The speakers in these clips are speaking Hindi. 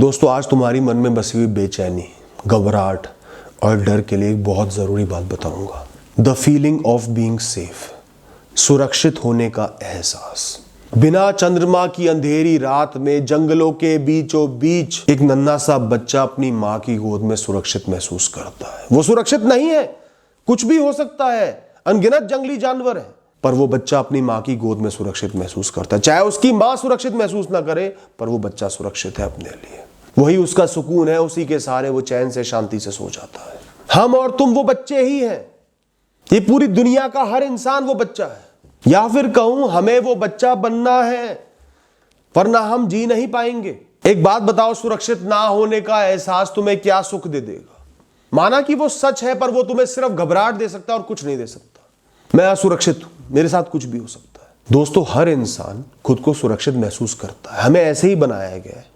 दोस्तों, आज तुम्हारी मन में बसी हुई बेचैनी, घबराहट और डर के लिए एक बहुत ज़रूरी बात बताऊंगा। The feeling of being safe, सुरक्षित होने का एहसास। बिना चंद्रमा की अंधेरी रात में जंगलों के बीचों बीच एक नन्हा सा बच्चा अपनी माँ की गोद में सुरक्षित महसूस करता है। वो सुरक्षित नहीं है, कुछ भी हो सकता है, अनगिनत जंगली जानवर है, पर वो बच्चा अपनी माँ की गोद में सुरक्षित महसूस करता है। चाहे उसकी माँ सुरक्षित महसूस ना करे, पर वो बच्चा सुरक्षित है अपने लिए। वही उसका सुकून है, उसी के सहारे वो चैन से शांति से सो जाता है। हम और तुम वो बच्चे ही हैं। ये पूरी दुनिया का हर इंसान वो बच्चा है, या फिर कहूं हमें वो बच्चा बनना है, वरना हम जी नहीं पाएंगे। एक बात बताओ, सुरक्षित ना होने का एहसास तुम्हें क्या सुख दे देगा? माना कि वो सच है, पर वो तुम्हें सिर्फ घबराहट दे सकता है और कुछ नहीं दे सकता। मैं असुरक्षित हूं, मेरे साथ कुछ भी हो सकता है। दोस्तों, हर इंसान खुद को सुरक्षित महसूस करता है। हमें ऐसे ही बनाया गया है,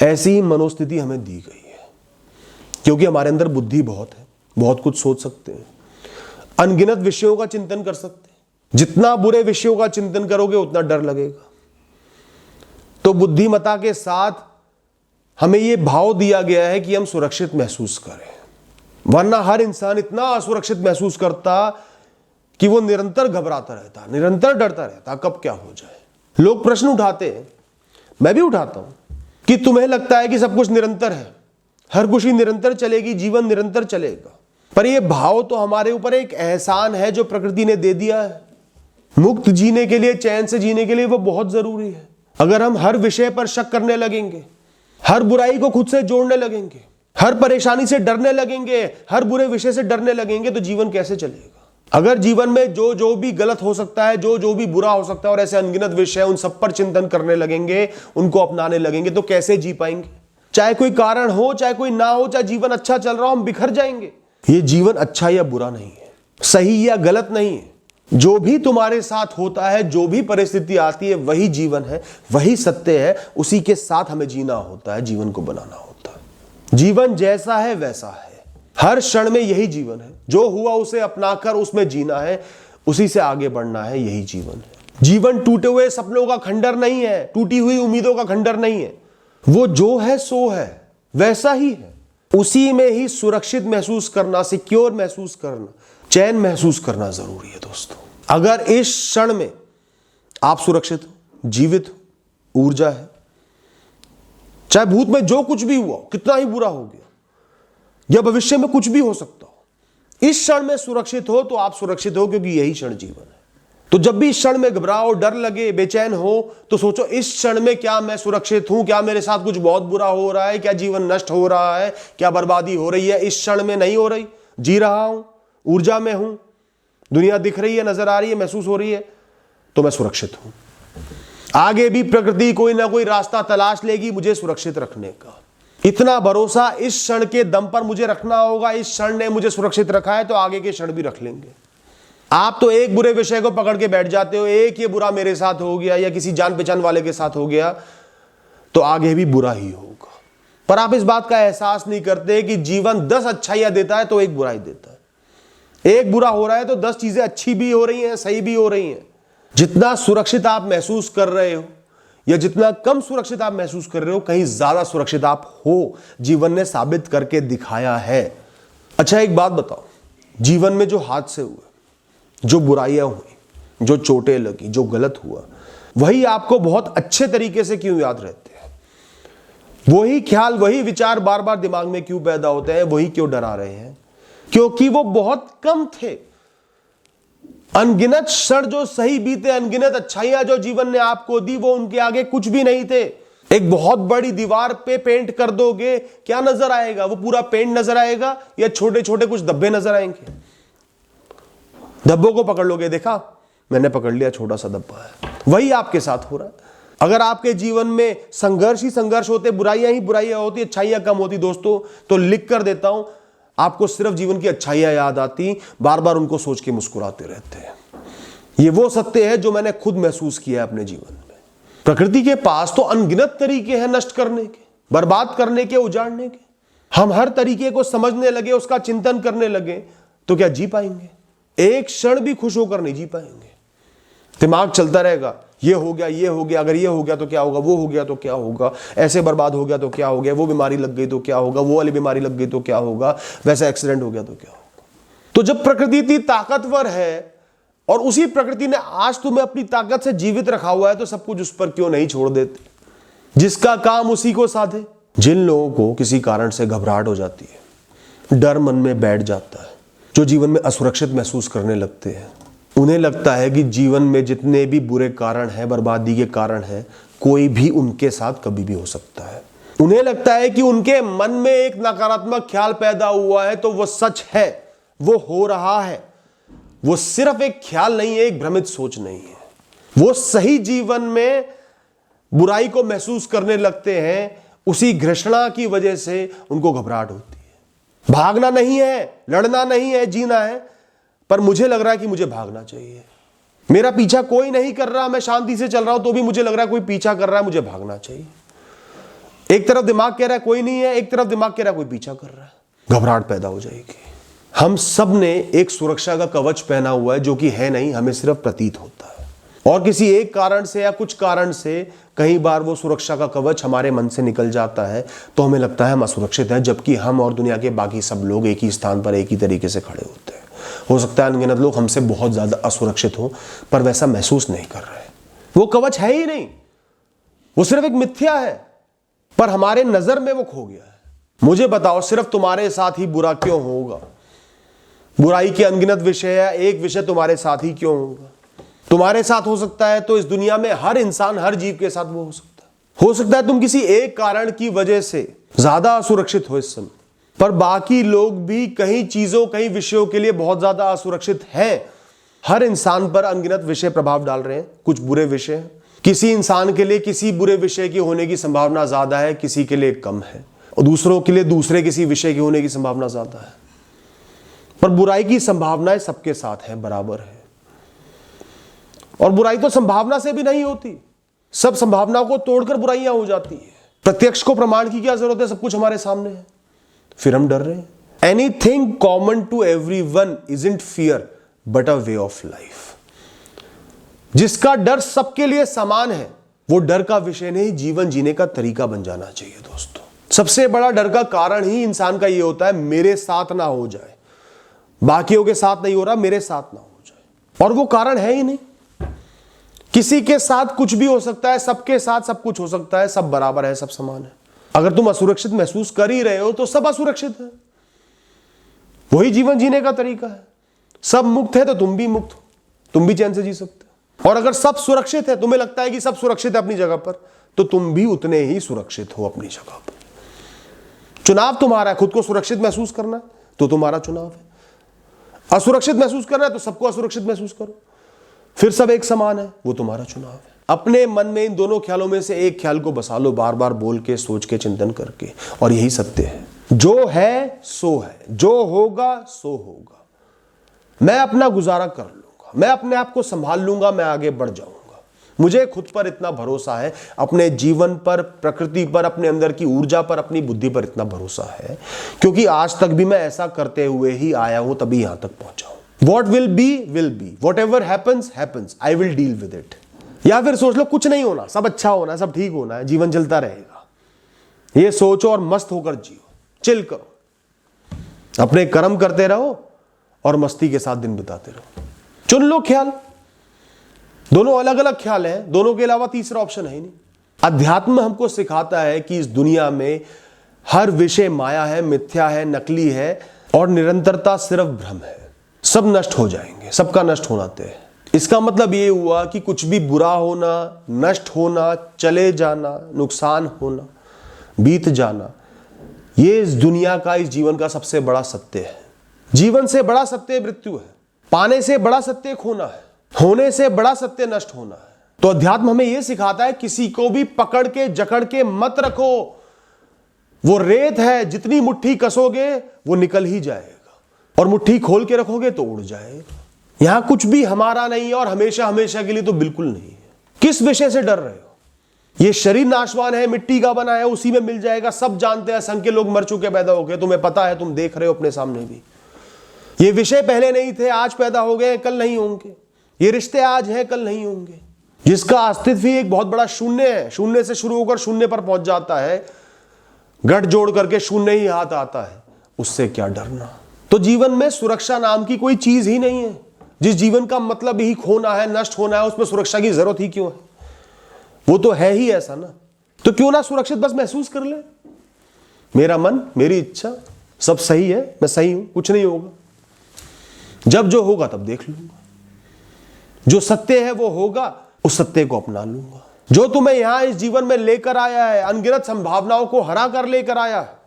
ऐसी ही मनोस्थिति हमें दी गई है, क्योंकि हमारे अंदर बुद्धि बहुत है, बहुत कुछ सोच सकते हैं, अनगिनत विषयों का चिंतन कर सकते हैं। जितना बुरे विषयों का चिंतन करोगे उतना डर लगेगा। तो बुद्धिमत्ता के साथ हमें यह भाव दिया गया है कि हम सुरक्षित महसूस करें, वरना हर इंसान इतना असुरक्षित महसूस करता कि वो निरंतर घबराता रहता, निरंतर डरता रहता, कब क्या हो जाए। लोग प्रश्न उठाते हैं, मैं भी उठाता हूं, कि तुम्हें लगता है कि सब कुछ निरंतर है, हर खुशी निरंतर चलेगी, जीवन निरंतर चलेगा। पर यह भाव तो हमारे ऊपर एक एहसान है जो प्रकृति ने दे दिया है। मुक्त जीने के लिए, चैन से जीने के लिए वो बहुत जरूरी है। अगर हम हर विषय पर शक करने लगेंगे, हर बुराई को खुद से जोड़ने लगेंगे, हर परेशानी से डरने लगेंगे, हर बुरे विषय से डरने लगेंगे, तो जीवन कैसे चलेगा? अगर जीवन में जो भी गलत हो सकता है, जो भी बुरा हो सकता है, और ऐसे अनगिनत विषय, उन सब पर चिंतन करने लगेंगे, उनको अपनाने लगेंगे, तो कैसे जी पाएंगे? चाहे कोई कारण हो, चाहे कोई ना हो, चाहे जीवन अच्छा चल रहा हो, हम बिखर जाएंगे। ये जीवन अच्छा या बुरा नहीं है, सही या गलत नहीं है। जो भी तुम्हारे साथ होता है, जो भी परिस्थिति आती है, वही जीवन है, वही सत्य है। उसी के साथ हमें जीना होता है, जीवन को बनाना होता है। जीवन जैसा है वैसा है, हर क्षण में यही जीवन है। जो हुआ उसे अपनाकर उसमें जीना है, उसी से आगे बढ़ना है, यही जीवन है। जीवन टूटे हुए सपनों का खंडर नहीं है, टूटी हुई उम्मीदों का खंडर नहीं है। वो जो है सो है, वैसा ही है। उसी में ही सुरक्षित महसूस करना, सिक्योर महसूस करना, चैन महसूस करना जरूरी है। दोस्तों, अगर इस क्षण में आप सुरक्षित हो, जीवित हो, ऊर्जा है, चाहे भूत में जो कुछ भी हुआ, कितना ही बुरा हो गया, या भविष्य में कुछ भी हो सकता हो, इस क्षण में सुरक्षित हो तो आप सुरक्षित हो, क्योंकि यही क्षण जीवन है। तो जब भी इस क्षण में घबराओ, डर लगे, बेचैन हो, तो सोचो इस क्षण में क्या मैं सुरक्षित हूं? क्या मेरे साथ कुछ बहुत बुरा हो रहा है? क्या जीवन नष्ट हो रहा है? क्या बर्बादी हो रही है? इस क्षण में नहीं हो रही, जी रहा हूं, ऊर्जा में हूं, दुनिया दिख रही है, नजर आ रही है, महसूस हो रही है, तो मैं सुरक्षित हूं। आगे भी प्रकृति कोई ना कोई रास्ता तलाश लेगी मुझे सुरक्षित रखने का। इतना भरोसा इस क्षण के दम पर मुझे रखना होगा। इस क्षण ने मुझे सुरक्षित रखा है, तो आगे के क्षण भी रख लेंगे। आप तो एक बुरे विषय को पकड़ के बैठ जाते हो, एक ये बुरा मेरे साथ हो गया या किसी जान पहचान वाले के साथ हो गया, तो आगे भी बुरा ही होगा। पर आप इस बात का एहसास नहीं करते कि जीवन 10 अच्छाइयां देता है तो एक बुराई देता है। एक बुरा हो रहा है तो 10 चीजें अच्छी भी हो रही हैं, सही भी हो रही हैं। जितना सुरक्षित आप महसूस कर रहे हो या जितना कम सुरक्षित आप महसूस कर रहे हो, कहीं ज्यादा सुरक्षित आप हो, जीवन ने साबित करके दिखाया है। अच्छा, एक बात बताओ, जीवन में जो हादसे हुए, जो बुराइयां हुई, जो चोटें लगी, जो गलत हुआ, वही आपको बहुत अच्छे तरीके से क्यों याद रहते हैं? वही ख्याल, वही विचार बार बार दिमाग में क्यों पैदा होते हैं? वही क्यों डरा रहे हैं? क्योंकि वो बहुत कम थे। अनगिनत क्षण जो सही बीते, अनगिनत अच्छाइयां जो जीवन ने आपको दी, वो उनके आगे कुछ भी नहीं थे। एक बहुत बड़ी दीवार पे पेंट कर दोगे, क्या नजर आएगा? वो पूरा पेंट नजर आएगा या छोटे छोटे कुछ धब्बे नजर आएंगे? धब्बों को पकड़ लोगे, देखा मैंने पकड़ लिया, छोटा सा धब्बा है। वही आपके साथ हो रहा है। अगर आपके जीवन में संघर्ष ही संघर्ष होते, बुराइयां ही बुराइयां होती, अच्छाइयां कम होती दोस्तों, तो लिख कर देता हूं, आपको सिर्फ जीवन की अच्छाइयां याद आती, बार बार उनको सोच के मुस्कुराते रहते हैं। ये वो सत्य है जो मैंने खुद महसूस किया है अपने जीवन में। प्रकृति के पास तो अनगिनत तरीके हैं नष्ट करने के, बर्बाद करने के, उजाड़ने के। हम हर तरीके को समझने लगे, उसका चिंतन करने लगे, तो क्या जी पाएंगे? एक क्षण भी खुश होकर नहीं जी पाएंगे। दिमाग चलता रहेगा, ये हो गया, ये हो गया, अगर ये हो गया तो क्या होगा, वो हो गया तो क्या होगा, ऐसे बर्बाद हो गया तो क्या हो गया, वो बीमारी लग गई तो क्या होगा, वो वाली बीमारी लग गई तो क्या होगा, वैसा एक्सीडेंट हो गया तो क्या होगा। तो जब प्रकृति इतनी ताकतवर है और उसी प्रकृति ने आज तुम्हें अपनी ताकत से जीवित रखा हुआ है, तो सब कुछ उस पर क्यों नहीं छोड़ देते? जिसका काम उसी को साधे। जिन लोगों को किसी कारण से घबराहट हो जाती है, डर मन में बैठ जाता है, जो जीवन में असुरक्षित महसूस करने लगते हैं, उन्हें लगता है कि जीवन में जितने भी बुरे कारण हैं, बर्बादी के कारण हैं, कोई भी उनके साथ कभी भी हो सकता है। उन्हें लगता है कि उनके मन में एक नकारात्मक ख्याल पैदा हुआ है तो वो सच है, वो हो रहा है, वो सिर्फ एक ख्याल नहीं है, एक भ्रमित सोच नहीं है। वो सही जीवन में बुराई को महसूस करने लगते हैं, उसी घृणा की वजह से उनको घबराहट होती है। भागना नहीं है, लड़ना नहीं है, जीना है, पर मुझे लग रहा है कि मुझे भागना चाहिए। मेरा पीछा कोई नहीं कर रहा, मैं शांति से चल रहा हूं तो भी मुझे लग रहा है कोई पीछा कर रहा है, मुझे भागना चाहिए। एक तरफ दिमाग कह रहा है कोई नहीं है, एक तरफ दिमाग कह रहा है कोई पीछा कर रहा है। घबराहट पैदा हो जाएगी। हम सब ने एक सुरक्षा का कवच पहना हुआ है जो कि है नहीं, हमें सिर्फ प्रतीत होता है। और किसी एक कारण से या कुछ कारण से कई बार वो सुरक्षा का कवच हमारे मन से निकल जाता है, तो हमें लगता है हम असुरक्षित हैं, जबकि हम और दुनिया के बाकी सब लोग एक ही स्थान पर एक ही तरीके से खड़े होते हैं। हो सकता है अनगिनत लोग हमसे बहुत ज्यादा असुरक्षित हो, पर वैसा महसूस नहीं कर रहे। वो कवच है ही नहीं, वो सिर्फ एक मिथ्या है, पर हमारे नजर में वो खो गया है। मुझे बताओ, सिर्फ तुम्हारे साथ ही बुरा क्यों होगा? बुराई के अनगिनत विषय है, एक विषय तुम्हारे साथ ही क्यों होगा? तुम्हारे साथ हो सकता है तो इस दुनिया में हर इंसान, हर जीव के साथ वो हो सकता है। हो सकता है तुम किसी एक कारण की वजह से ज्यादा असुरक्षित हो इस समय, पर बाकी लोग भी कई चीजों, कई विषयों के लिए बहुत ज्यादा असुरक्षित हैं। हर इंसान पर अनगिनत विषय प्रभाव डाल रहे हैं, कुछ बुरे विषय हैं। किसी इंसान के लिए किसी बुरे विषय की होने की संभावना ज्यादा है, किसी के लिए कम है, और दूसरों के लिए दूसरे किसी विषय की होने की संभावना ज्यादा है। पर बुराई की संभावनाएं सबके साथ है, बराबर है। और बुराई तो संभावना से भी नहीं होती, सब संभावनाओं को तोड़कर बुराइयां हो जाती है। प्रत्यक्ष को प्रमाण की क्या जरूरत है, सब कुछ हमारे सामने है, फिर हम डर रहे हैं। Anything common to everyone isn't fear but a way of life. जिसका डर सबके लिए समान है, वो डर का विषय नहीं, जीवन जीने का तरीका बन जाना चाहिए। दोस्तों, सबसे बड़ा डर का कारण ही इंसान का ये होता है, मेरे साथ ना हो जाए, बाकियों के साथ नहीं हो रहा, मेरे साथ ना हो जाए। और वो कारण है ही नहीं। किसी के साथ कुछ भी हो सकता है, सबके साथ सब कुछ हो सकता है, सब बराबर है, सब समान है। अगर तुम असुरक्षित महसूस कर ही रहे हो तो सब असुरक्षित है, वही जीवन जीने का तरीका है। सब मुक्त है तो तुम भी मुक्त हो, तुम भी चैन से जी सकते हो। और अगर सब सुरक्षित है, तुम्हें लगता है कि सब सुरक्षित है अपनी जगह पर, तो तुम भी उतने ही सुरक्षित हो अपनी जगह पर। चुनाव तुम्हारा है, खुद को सुरक्षित महसूस करना तो तुम्हारा चुनाव है, असुरक्षित महसूस करना है तो सबको असुरक्षित महसूस करो, फिर सब एक समान है, वो तुम्हारा चुनाव है। अपने मन में इन दोनों ख्यालों में से एक ख्याल को बसा लो, बार बार बोल के, सोच के, चिंतन करके, और यही सत्य है। जो है सो है, जो होगा सो होगा। मैं अपना गुजारा कर लूंगा, मैं अपने आप को संभाल लूंगा, मैं आगे बढ़ जाऊंगा। मुझे खुद पर इतना भरोसा है, अपने जीवन पर, प्रकृति पर, अपने अंदर की ऊर्जा पर, अपनी बुद्धि पर इतना भरोसा है, क्योंकि आज तक भी मैं ऐसा करते हुए ही आया हूं, तभी यहां तक पहुंचा हूं। What will be will be, whatever happens happens, I will deal with it। या फिर सोच लो कुछ नहीं होना, सब अच्छा होना है, सब ठीक होना है, जीवन चलता रहेगा। ये सोचो और मस्त होकर जियो, चिल करो, अपने कर्म करते रहो और मस्ती के साथ दिन बिताते रहो। चुन लो ख्याल, दोनों अलग अलग ख्याल हैं, दोनों के अलावा तीसरा ऑप्शन है ही नहीं। अध्यात्म हमको सिखाता है कि इस दुनिया में हर विषय माया है, मिथ्या है, नकली है, और निरंतरता सिर्फ भ्रम है। सब नष्ट हो जाएंगे, सबका नष्ट होना तय है। इसका मतलब ये हुआ कि कुछ भी बुरा होना, नष्ट होना, चले जाना, नुकसान होना, बीत जाना, ये इस दुनिया का, इस जीवन का सबसे बड़ा सत्य है। जीवन से बड़ा सत्य मृत्यु है, पाने से बड़ा सत्य खोना है, होने से बड़ा सत्य नष्ट होना है। तो अध्यात्म हमें यह सिखाता है, किसी को भी पकड़ के जकड़ के मत रखो। वो रेत है, जितनी मुट्ठी कसोगे वो निकल ही जाएगा, और मुट्ठी खोल के रखोगे तो उड़ जाएगा। यहां कुछ भी हमारा नहीं है, और हमेशा हमेशा के लिए तो बिल्कुल नहीं है। किस विषय से डर रहे हो? ये शरीर नाशवान है, मिट्टी का बना है, उसी में मिल जाएगा, सब जानते हैं। संख्य लोग मर चुके पैदा हो गए, तुम्हें पता है, तुम देख रहे हो अपने सामने भी। ये विषय पहले नहीं थे, आज पैदा हो गए, कल नहीं होंगे। ये रिश्ते आज हैं, कल नहीं होंगे। जिसका अस्तित्व ही एक बहुत बड़ा शून्य है, शून्य से शुरू होकर शून्य पर पहुंच जाता है, गठ जोड़ करके शून्य ही हाथ आता है, उससे क्या डरना। तो जीवन में सुरक्षा नाम की कोई चीज ही नहीं है। जिस जीवन का मतलब ही खोना है, नष्ट होना है, उसमें सुरक्षा की जरूरत ही क्यों है? वो तो है ही ऐसा ना। तो क्यों ना सुरक्षित बस महसूस कर ले, मेरा मन, मेरी इच्छा, सब सही है, मैं सही हूं, कुछ नहीं होगा। जब जो होगा तब देख लूंगा, जो सत्य है वो होगा, उस सत्य को अपना लूंगा। जो तुम्हें यहां इस जीवन में लेकर आया है, अनगिनत संभावनाओं को हरा कर लेकर आया है,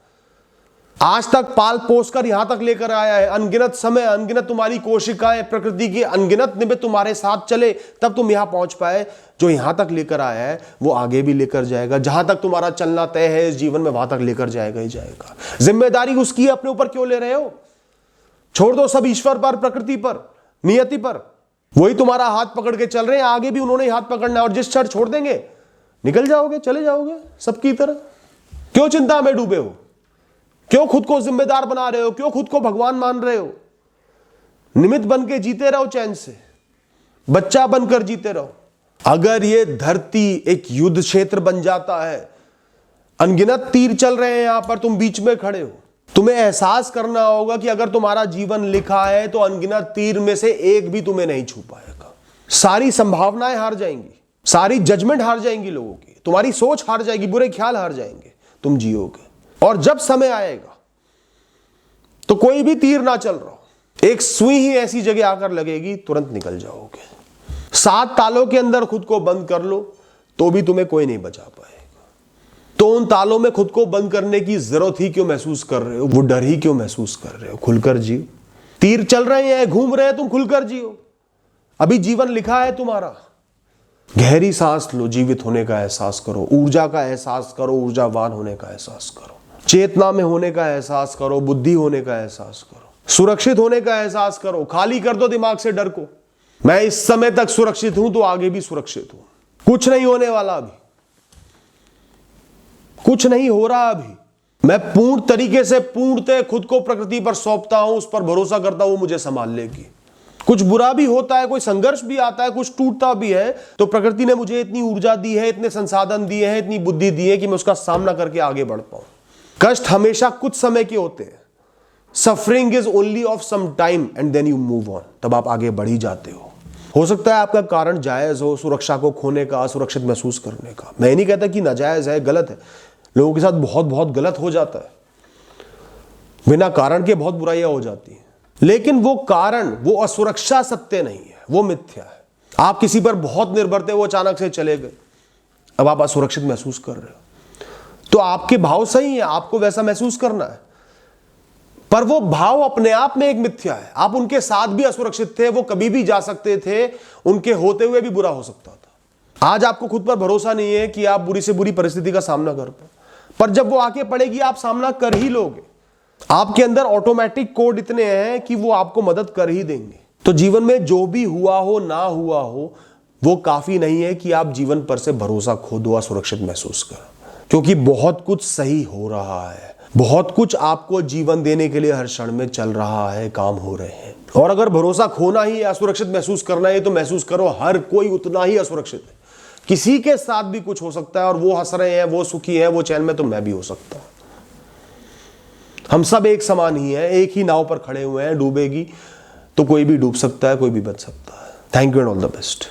आज तक पाल पोस कर यहां तक लेकर आया है, अनगिनत समय, अनगिनत तुम्हारी कोशिकाएं, प्रकृति की अनगिनत निमित्त तुम्हारे साथ चले तब तुम यहां पहुंच पाए। जो यहां तक लेकर आया है वो आगे भी लेकर जाएगा। जहां तक तुम्हारा चलना तय है इस जीवन में, वहां तक लेकर जाएगा ही जाएगा। जिम्मेदारी उसकी अपने ऊपर क्यों ले रहे हो? छोड़ दो सब ईश्वर पर, प्रकृति पर, नियति पर। वही तुम्हारा हाथ पकड़ के चल रहे हैं, आगे भी उन्होंने हाथ पकड़ना है, और जिस क्षण छोड़ देंगे निकल जाओगे, चले जाओगे सबकी तरह। क्यों चिंता में डूबे हो? क्यों खुद को जिम्मेदार बना रहे हो? क्यों खुद को भगवान मान रहे हो? निमित्त बन के जीते रहो, चैन से बच्चा बनकर जीते रहो। अगर ये धरती एक युद्ध क्षेत्र बन जाता है, अनगिनत तीर चल रहे हैं यहां पर, तुम बीच में खड़े हो, तुम्हें एहसास करना होगा कि अगर तुम्हारा जीवन लिखा है तो अनगिनत तीर में से एक भी तुम्हें नहीं छू पाएगा। सारी संभावनाएं हार जाएंगी, सारी जजमेंट हार जाएंगी लोगों की, तुम्हारी सोच हार जाएगी, बुरे ख्याल हार जाएंगे, तुम जियोगे। और जब समय आएगा तो कोई भी तीर ना चल रहा हो, एक सुई ही ऐसी जगह आकर लगेगी, तुरंत निकल जाओगे। 7 तालों के अंदर खुद को बंद कर लो तो भी तुम्हें कोई नहीं बचा पाएगा। तो उन तालों में खुद को बंद करने की जरूरत ही क्यों महसूस कर रहे हो? वो डर ही क्यों महसूस कर रहे हो? खुलकर जियो। तीर चल रहे हैं, घूम रहे हैं, तुम खुलकर जियो। अभी जीवन लिखा है तुम्हारा। गहरी सांस लो, जीवित होने का एहसास करो, ऊर्जा का एहसास करो, ऊर्जावान होने का एहसास करो, चेतना में होने का एहसास करो, बुद्धि होने का एहसास करो, सुरक्षित होने का एहसास करो। खाली कर दो दिमाग से डर को। मैं इस समय तक सुरक्षित हूं तो आगे भी सुरक्षित हूं, कुछ नहीं होने वाला, अभी कुछ नहीं हो रहा। अभी मैं पूर्ण तरीके से, पूर्णतः खुद को प्रकृति पर सौंपता हूं, उस पर भरोसा करता हूं, वो मुझे संभाल लेगी। कुछ बुरा भी होता है, कोई संघर्ष भी आता है, कुछ टूटता भी है, तो प्रकृति ने मुझे इतनी ऊर्जा दी है, इतने संसाधन दिए हैं, इतनी बुद्धि दी है कि मैं उसका सामना करके आगे बढ़ पाऊं। कष्ट हमेशा कुछ समय के होते हैं। Suffering is only of some time and then you move on. तब आप आगे बढ़ ही जाते हो सकता है आपका कारण जायज हो, सुरक्षा को खोने का, असुरक्षित महसूस करने का। मैं नहीं कहता कि नाजायज है, गलत है। लोगों के साथ बहुत बहुत गलत हो जाता है, बिना कारण के बहुत बुराइयां हो जाती हैं। लेकिन वो कारण, वो असुरक्षा सत्य नहीं है, वो मिथ्या है। आप किसी पर बहुत निर्भर थे, वो अचानक से चले गए, अब आप असुरक्षित महसूस कर रहे हो, तो आपके भाव सही है, आपको वैसा महसूस करना है, पर वो भाव अपने आप में एक मिथ्या है। आप उनके साथ भी असुरक्षित थे, वो कभी भी जा सकते थे, उनके होते हुए भी बुरा हो सकता था। आज आपको खुद पर भरोसा नहीं है कि आप बुरी से बुरी परिस्थिति का सामना कर पाए, पर जब वो आके पड़ेगी आप सामना कर ही लोगे। आपके अंदर ऑटोमेटिक कोड इतने हैं कि वो आपको मदद कर ही देंगे। तो जीवन में जो भी हुआ हो, ना हुआ हो, वो काफी नहीं है कि आप जीवन पर से भरोसा खो दो, असुरक्षित महसूस करो, क्योंकि बहुत कुछ सही हो रहा है, बहुत कुछ आपको जीवन देने के लिए हर क्षण में चल रहा है, काम हो रहे हैं। और अगर भरोसा खोना ही है, असुरक्षित महसूस करना है, तो महसूस करो हर कोई उतना ही असुरक्षित है। किसी के साथ भी कुछ हो सकता है, और वो हंस रहे हैं, वो सुखी है, वो चैन में, तो मैं भी हो सकता हूं। हम सब एक समान ही हैं, एक ही नाव पर खड़े हुए हैं। डूबेगी तो कोई भी डूब सकता है, कोई भी बच सकता है। Thank you and all the best.